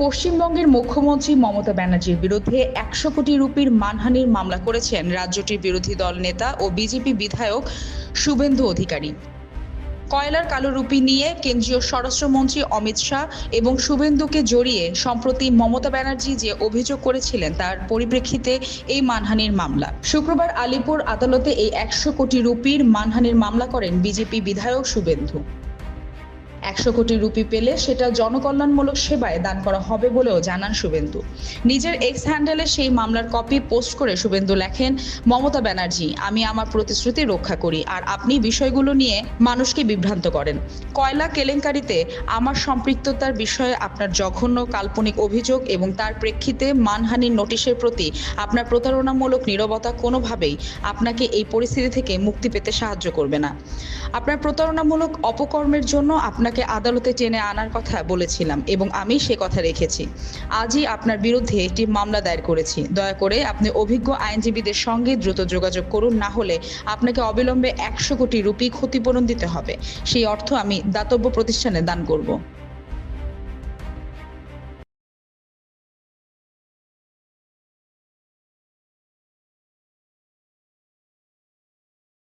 পশ্চিমবঙ্গের মুখ্যমন্ত্রী মমতা ব্যানার্জির বিরুদ্ধে ১০০ কোটি রুপির মানহানির মামলা করেছেন রাজ্যটির বিরোধী দল নেতা ও বিজেপি বিধায়ক শুভেন্দু অধিকারী। কয়লার কালো রুপি নিয়ে কেন্দ্রীয় স্বরাষ্ট্রমন্ত্রী অমিত শাহ এবং শুভেন্দুকে জড়িয়ে সম্প্রতি মমতা ব্যানার্জি যে অভিযোগ করেছিলেন তার পরিপ্রেক্ষিতে এই মানহানির মামলা। শুক্রবার আলিপুর আদালতে এই ১০০ কোটি রুপির মানহানির মামলা করেন বিজেপি বিধায়ক শুভেন্দু। ১০০ কোটি রুপি পেলে সেটা জনকল্যাণমূলক সেবায় দান করা হবে বলেও জানান শুভেন্দু। নিজের এক্স হ্যান্ডেলে সেই মামলার কপি পোস্ট করে শুভেন্দু লেখেন, মমতা ব্যানার্জি, আমি আমার প্রতিশ্রুতি রক্ষা করি আর আপনি বিষয়গুলো নিয়ে মানুষকে বিভ্রান্ত করেন। কয়লা কেলেঙ্কারিতে আমার সম্পৃক্ততার বিষয়ে আপনার জঘন্য কাল্পনিক অভিযোগ এবং তার প্রেক্ষিতে মানহানির নোটিশের প্রতি আপনার প্রতারণামূলক নীরবতা কোনোভাবেই আপনাকে এই পরিস্থিতি থেকে মুক্তি পেতে সাহায্য করবে না। আপনার প্রতারণামূলক অপকর্মের জন্য আপনাকে আদালতে টেনে আনার কথা বলেছিলাম এবং আমি সে কথা রেখেছি। আজই আপনার বিরুদ্ধে একটি মামলা দায়ের করেছি। দয়া করে আপনি অভিজ্ঞ আইনজীবীদের সঙ্গে দ্রুত যোগাযোগ করুন, না হলে আপনাকে অবিলম্বে ১০০ কোটি রুপি ক্ষতিপূরণ দিতে হবে। সেই অর্থ আমি দাতব্য প্রতিষ্ঠানে দান করব।